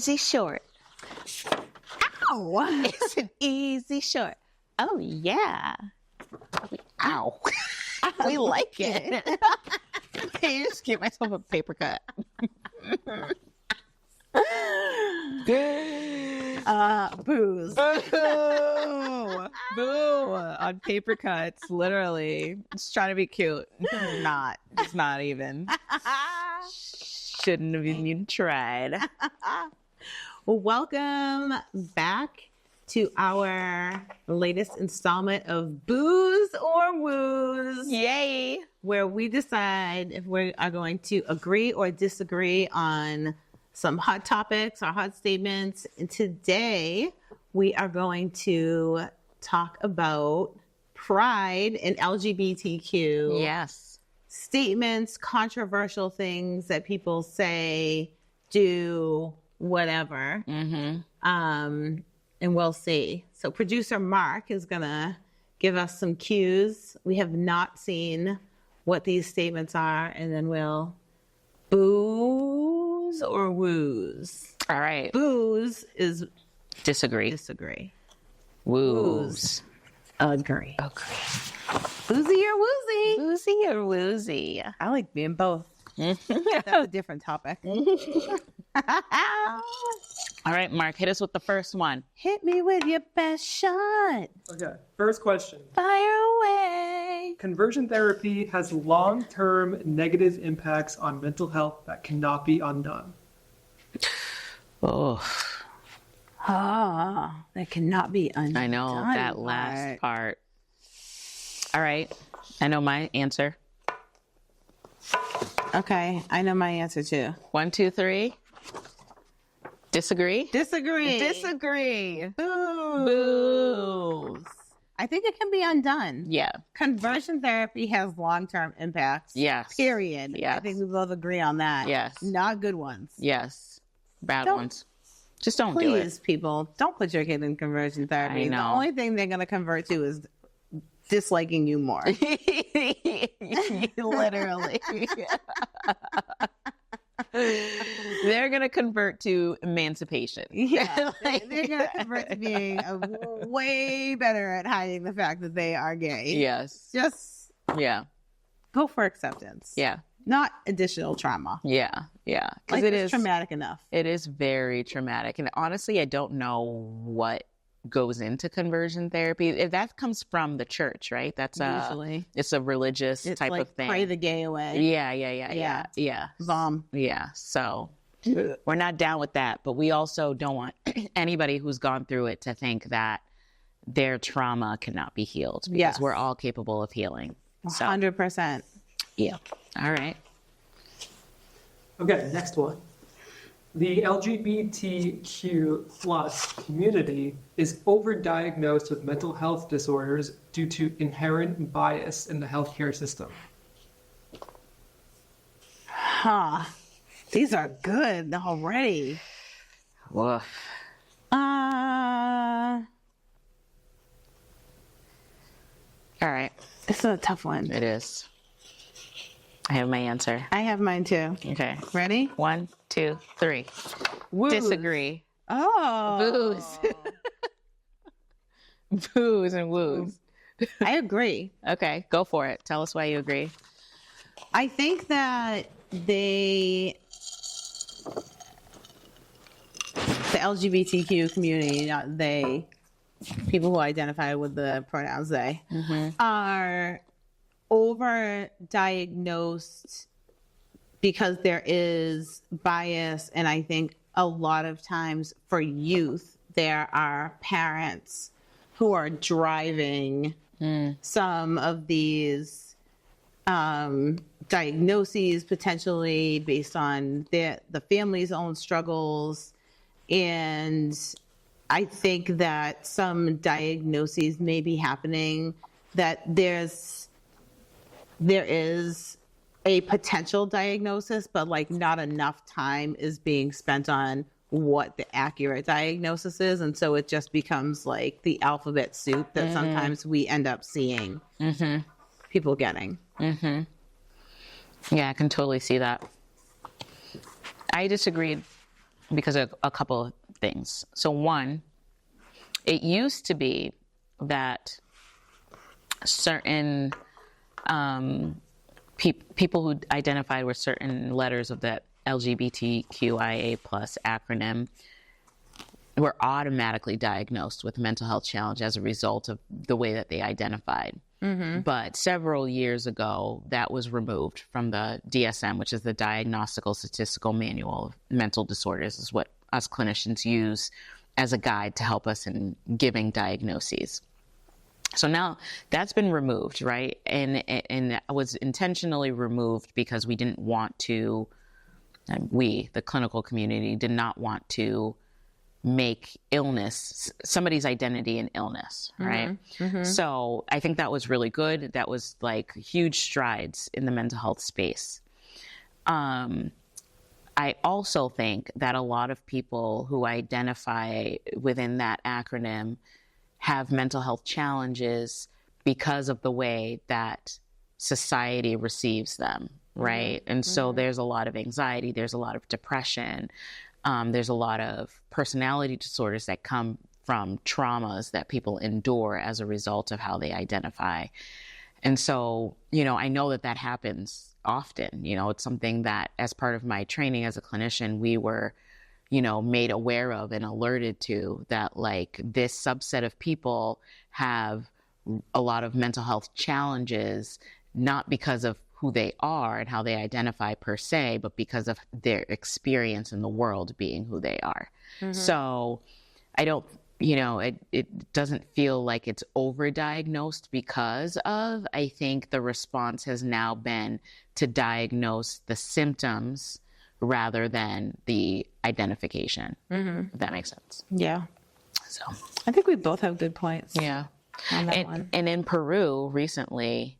easy short. Ow! It's an easy short. Oh, yeah. Ow. We like it. I just give myself a paper cut. Booze. Boo. Boo. On paper cuts, literally. Just trying to be cute. Not. It's not even. Shouldn't have even tried. Well, welcome back to our latest installment of Booze or Wooze. Yay. Where we decide if we are going to agree or disagree on some hot topics or hot statements. And today we are going to talk about pride and LGBTQ. Yes. Statements, controversial things that people say, do, whatever. Mm-hmm. And we'll see. So producer Mark is going to give us some cues. We have not seen what these statements are, and then we'll booze or wooze. All right. Booze is Disagree. Wooze. Agree. Agree. Boozy or woozy? Woozy or woozy? I like being both. That's a different topic. All right, Mark, hit us with the first one. Hit me with your best shot. Okay, first question. Fire away. Conversion therapy has long-term negative impacts on mental health that cannot be undone. Oh, That cannot be undone. I know that last part. All right, I know my answer. Okay, I know my answer too. 1, 2, 3. Disagree? Disagree. Disagree. Booze. I think it can be undone. Yeah. Conversion therapy has long-term impacts. Yes. Period. Yes. I think we both agree on that. Yes. Not good ones. Yes. Bad Don't- ones. Just don't do Please, it. people, don't put your kid in conversion therapy. I know. The only thing they're going to convert to is disliking you more. Literally. They're going to convert to emancipation. Yeah. They're going to convert to being way better at hiding the fact that they are gay. Yes. Just Yeah. go for acceptance. Yeah. Not additional trauma. Yeah. Yeah. Like, Because it it's is traumatic enough. It is very traumatic. And honestly, I don't know what goes into conversion therapy. That comes from the church, right? That's Usually. it's a religious It's type like of thing. pray the gay away. Yeah. Vom. Yeah. So we're not down with that, but we also don't want anybody who's gone through it to think that their trauma cannot be healed, because Yes. we're all capable of healing. So, 100%. yeah. All right. Okay, next one. The LGBTQ plus community is overdiagnosed with mental health disorders due to inherent bias in the healthcare system. Huh. These are good already. Woof. Uh, All right. this is a tough one. It is. I have my answer. I have mine too. Okay. Ready? 1, 2, 3. Wooze. Disagree. Oh. Booze. Booze and wooze. I agree. Okay, go for it. Tell us why you agree. I think that the LGBTQ community, not they, people who identify with the pronouns they, are overdiagnosed because there is bias. And I think a lot of times for youth, there are parents who are driving some of these diagnoses, potentially based on the family's own struggles. And I think that some diagnoses may be happening that there is a potential diagnosis, but like not enough time is being spent on what the accurate diagnosis is. And so it just becomes like the alphabet soup that sometimes we end up seeing people getting. Yeah, I can totally see that. I disagreed because of a couple of things. So one, it used to be that certain people who identified with certain letters of the LGBTQIA plus acronym were automatically diagnosed with mental health challenge as a result of the way that they identified. But several years ago, that was removed from the DSM, which is the Diagnostical Statistical Manual of Mental Disorders, is what us clinicians use as a guide to help us in giving diagnoses. So now that's been removed, right? And it was intentionally removed because we didn't want to, we, the clinical community, did not want to make illness, somebody's identity an illness, right? So I think that was really good. That was like huge strides in the mental health space. I also think that a lot of people who identify within that acronym have mental health challenges because of the way that society receives them, right? And so there's a lot of anxiety, there's a lot of depression, there's a lot of personality disorders that come from traumas that people endure as a result of how they identify. And so, you know, I know that that happens often. You know, it's something that as part of my training as a clinician, we were, you know, made aware of and alerted to, that like this subset of people have a lot of mental health challenges, not because of who they are and how they identify per se, but because of their experience in the world being who they are. So I don't, you know, it doesn't feel like it's overdiagnosed because of, I think the response has now been to diagnose the symptoms rather than the identification, if that makes sense. Yeah. So I think we both have good points. Yeah. On that one. And in Peru recently,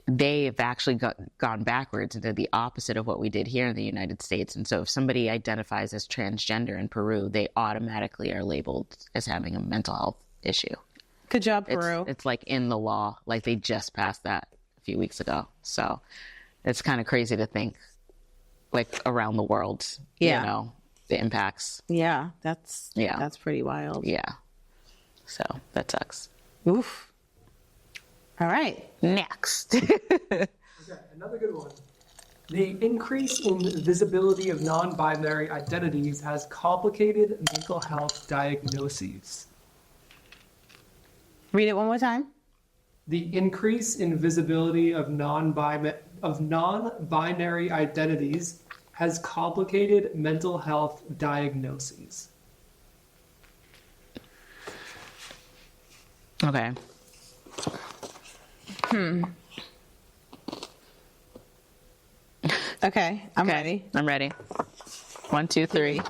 they've actually gone backwards and did the opposite of what we did here in the United States. And so if somebody identifies as transgender in Peru, they automatically are labeled as having a mental health issue. Good job, Peru. It's like in the law, like they just passed that a few weeks ago. So it's kind of crazy to think, like around the world, you know, the impacts. Yeah, that's pretty wild. Yeah. So that sucks. Oof. All right. Next. Okay, another good one. The increase in visibility of non-binary identities has complicated mental health diagnoses. Read it one more time. The increase in visibility of non-binary identities has complicated mental health diagnoses. Okay. Okay, I'm ready. I'm ready. 1, 2, 3.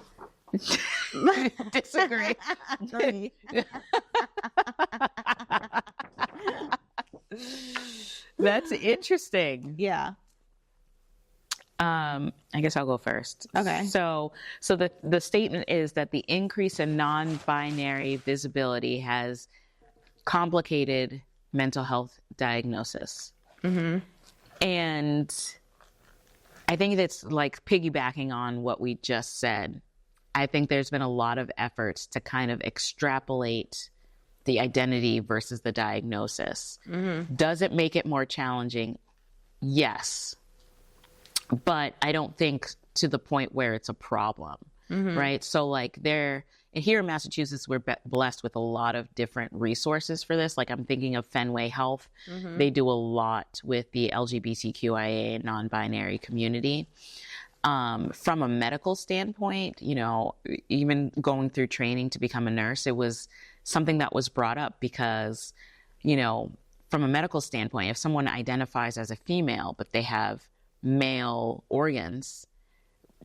Disagree. 3. That's interesting. Yeah. I guess I'll go first. Okay. So the statement is that the increase in non-binary visibility has complicated mental health diagnosis. And I think that's like piggybacking on what we just said. I think there's been a lot of efforts to kind of extrapolate the identity versus the diagnosis. Does it make it more challenging? Yes. But I don't think to the point where it's a problem, right? So like here in Massachusetts, we're blessed with a lot of different resources for this. Like I'm thinking of Fenway Health. They do a lot with the LGBTQIA and non-binary community. From a medical standpoint, you know, even going through training to become a nurse, it was something that was brought up because, you know, from a medical standpoint, if someone identifies as a female, but they have male organs,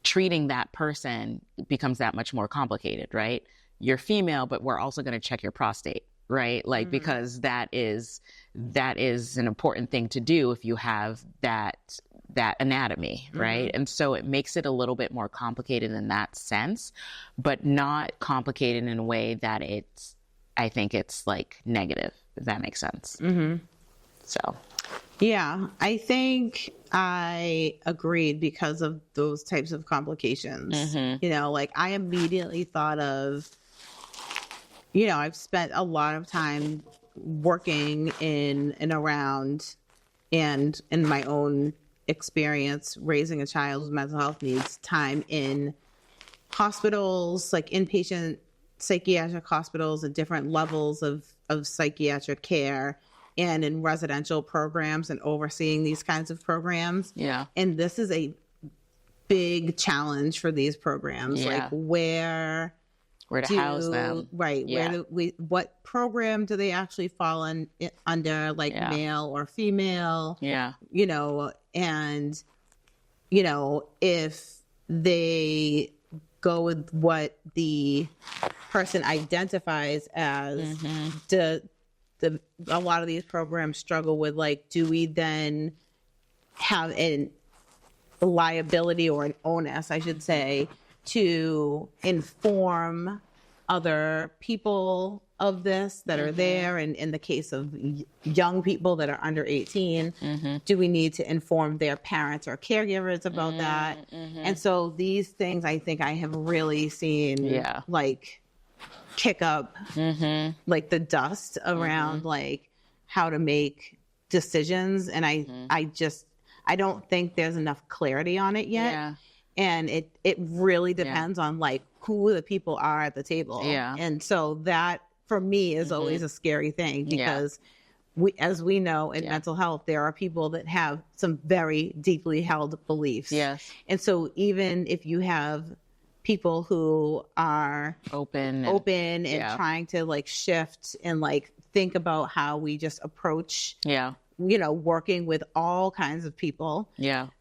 treating that person becomes that much more complicated, right? You're female, but we're also going to check your prostate, right? Like, because that is an important thing to do if you have that anatomy, right? And so it makes it a little bit more complicated in that sense, but not complicated in a way that I think it's like negative, if that makes sense. So, yeah, I think I agreed because of those types of complications. You know, like I immediately thought of, you know, I've spent a lot of time working in and around and in my own experience raising a child with mental health needs, time in hospitals, like inpatient psychiatric hospitals at different levels of psychiatric care, and in residential programs and overseeing these kinds of programs. yeah. And this is a big challenge for these programs. Yeah. Like where to house them. Right. Yeah. What program do they actually fall under, like male or female? Yeah. You know, and, you know, if they go with what the person identifies as, a lot of these programs struggle with, like, do we then have a liability or an onus, I should say, to inform other people of this that are there? And in the case of young people that are under 18, do we need to inform their parents or caregivers about that? And so these things, I think I have really seen, like, kick up like the dust around like how to make decisions. And I don't think there's enough clarity on it yet. And it really depends on like who the people are at the table. And so that for me is always a scary thing, because as we know in mental health, there are people that have some very deeply held beliefs. And so even if you have people who are open and trying to like shift and like think about how we just approach, you know, working with all kinds of people,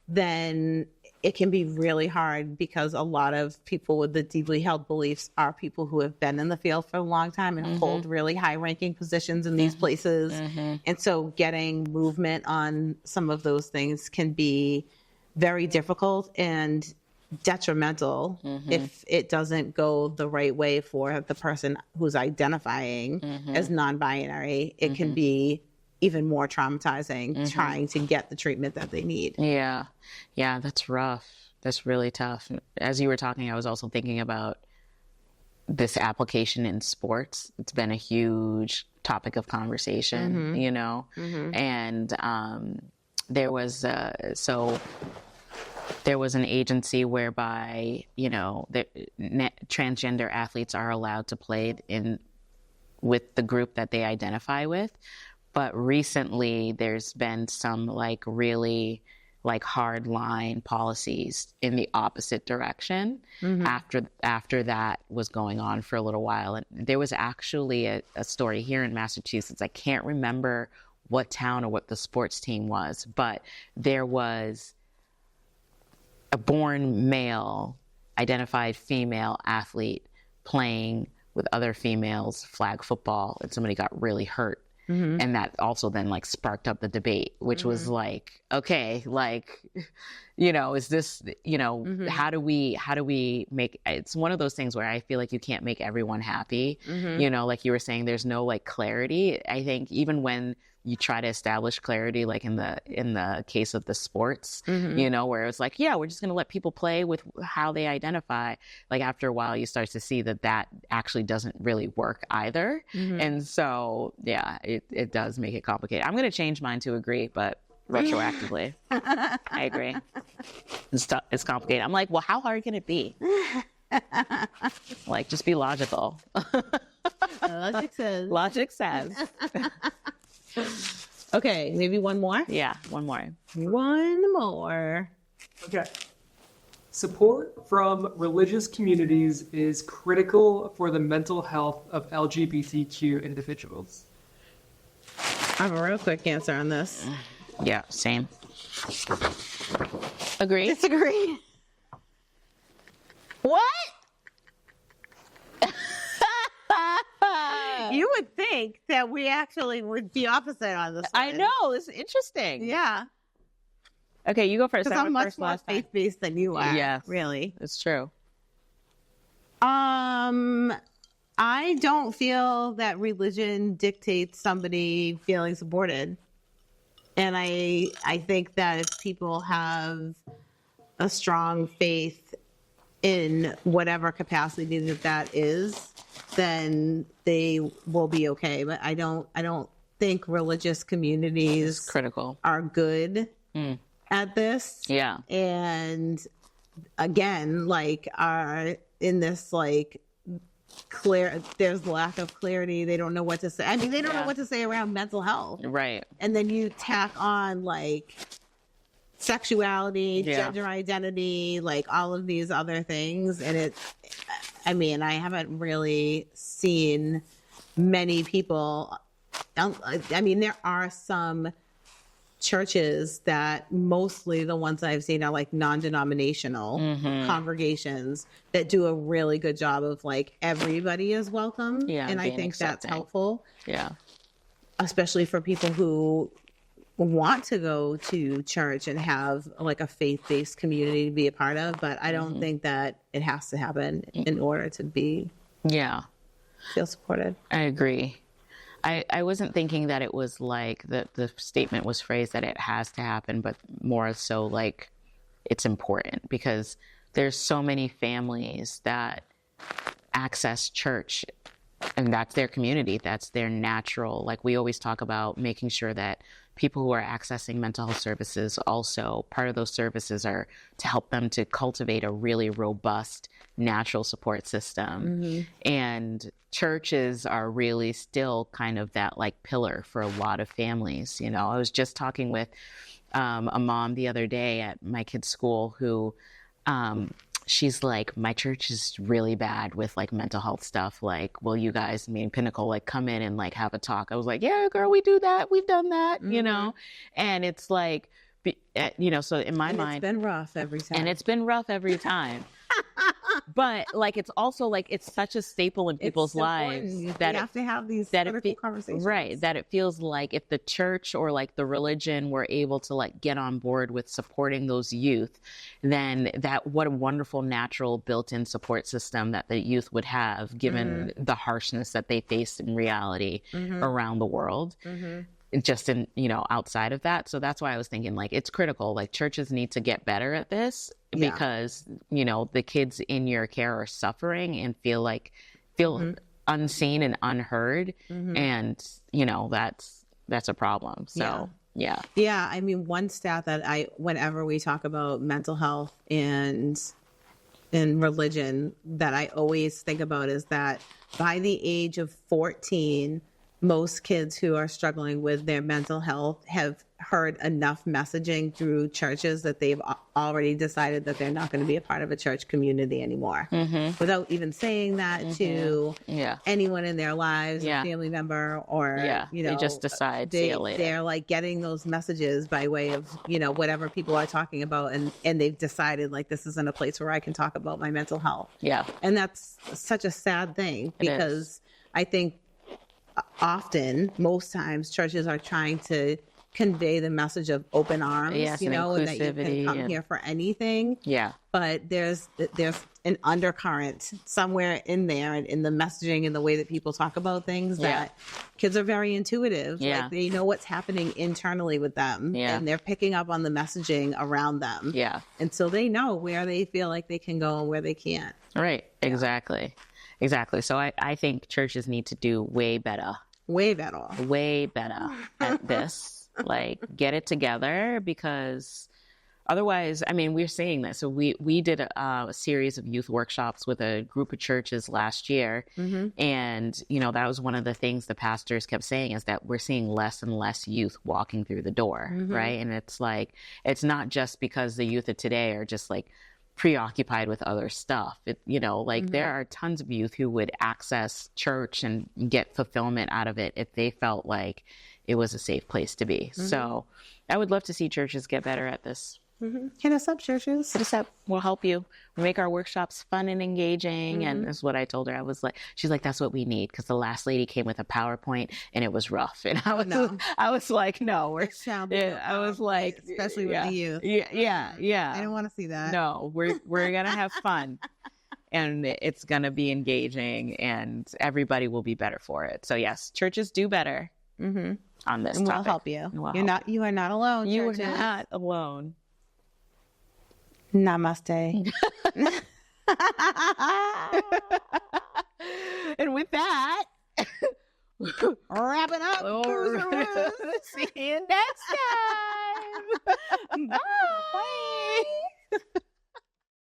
then it can be really hard, because a lot of people with the deeply held beliefs are people who have been in the field for a long time and hold really high ranking positions in these places. And so getting movement on some of those things can be very difficult and detrimental if it doesn't go the right way for the person who's identifying as non-binary. It can be even more traumatizing trying to get the treatment that they need. Yeah, That's rough. That's really tough. As you were talking, I was also thinking about this application in sports. It's been a huge topic of conversation, you know, and there was an agency whereby, you know, transgender athletes are allowed to play with the group that they identify with. But recently there's been some like really like hard line policies in the opposite direction after that was going on for a little while. And there was actually a story here in Massachusetts. I can't remember what town or what the sports team was, but there was a born male, identified female athlete playing with other females flag football, and somebody got really hurt. And that also then like sparked up the debate, which was like, okay, like, you know, is this, you know, how do we make, it's one of those things where I feel like you can't make everyone happy. You know, like you were saying, there's no like clarity. I think even when you try to establish clarity, like in the case of the sports, you know, where it's like, yeah, we're just going to let people play with how they identify. Like after a while, you start to see that actually doesn't really work either. And so, yeah, it does make it complicated. I'm going to change mine to agree, but retroactively, I agree. It's complicated. I'm like, well, how hard can it be? Like, just be logical. Logic says. Okay, maybe one more? Yeah, one more. One more. Okay. Support from religious communities is critical for the mental health of LGBTQ individuals. I have a real quick answer on this. Yeah, same. Agree? Disagree. What? You would think that we actually would be opposite on this one. I know. It's interesting. Yeah. Okay, you go first. Because I'm much more faith-based than you are. Yeah. Really. It's true. I don't feel that religion dictates somebody feeling supported. And I think that if people have a strong faith in whatever capacity that is, then they will be okay. But I don't think religious communities critical are good at this. Yeah. And again, like, are in this like there's lack of clarity. They don't know what to say. I mean, they don't know what to say around mental health. Right. And then you tack on like sexuality, gender identity, like all of these other things. And I mean, I haven't really seen many people. I mean, there are some churches that mostly the ones I've seen are like non-denominational congregations that do a really good job of like everybody is welcome. Yeah, and I think accepting. that's helpful. Yeah. Especially for people who want to go to church and have like a faith-based community to be a part of, but I don't think that it has to happen in order to feel supported. I agree. I wasn't thinking that it was like the statement was phrased that it has to happen, but more so like it's important because there's so many families that access church and that's their community. That's their natural, like we always talk about making sure that people who are accessing mental health services also, part of those services are to help them to cultivate a really robust natural support system. And churches are really still kind of that like pillar for a lot of families. You know, I was just talking with a mom the other day at my kid's school who she's like, my church is really bad with like mental health stuff. Like, will you guys, meaning Pinnacle, like come in and like have a talk? I was like, yeah, girl, we do that. We've done that, you know? And it's like, you know, so in my mind. It's been rough every time. And it's been rough every time. But like, it's also like, it's such a staple in people's lives that you have to have these critical conversations. Right. That it feels like if the church or like the religion were able to like get on board with supporting those youth, then what a wonderful natural built-in support system that the youth would have given the harshness that they face in reality around the world. Just in, you know, outside of that. So that's why I was thinking like, it's critical, like churches need to get better at this because, you know, the kids in your care are suffering and feel unseen and unheard. And, you know, that's a problem. So, yeah. I mean, one stat that whenever we talk about mental health and religion that I always think about is that by the age of 14, most kids who are struggling with their mental health have heard enough messaging through churches that they've already decided that they're not going to be a part of a church community anymore without even saying that to anyone in their lives, a family member, or, you know, they just decide see you later. They're like getting those messages by way of, you know, whatever people are talking about. And they've decided like, this isn't a place where I can talk about my mental health. Yeah. And that's such a sad thing because I think most times churches are trying to convey the message of open arms, you know, and that you can come here for anything. Yeah. But there's an undercurrent somewhere in there and in the messaging and the way that people talk about things that kids are very intuitive. Yeah. Like they know what's happening internally with them and they're picking up on the messaging around them. Yeah. And so they know where they feel like they can go and where they can't. Right. Exactly. Exactly. So I think churches need to do way better at this, like get it together because otherwise, I mean, we're seeing this. So we did a series of youth workshops with a group of churches last year. And, you know, that was one of the things the pastors kept saying is that we're seeing less and less youth walking through the door. Right. And it's like, it's not just because the youth of today are just like preoccupied with other stuff. You know, like there are tons of youth who would access church and get fulfillment out of it if they felt like it was a safe place to be. So I would love to see churches get better at this. Hit us up, churches. Hit us up. We'll help you. We'll make our workshops fun and engaging. And that's what I told her. I was like, she's like, that's what we need. Because the last lady came with a PowerPoint and it was rough. And I was like, no, I was like, especially with the youth. Yeah. I don't want to see that. No, we're going to have fun. And it's going to be engaging and everybody will be better for it. So yes, churches do better. on this And we'll topic. help you. We'll You help are not alone. you. You are churches. not alone. Namaste. And with that, Wrapping up. Wooze. see you next time. Bye.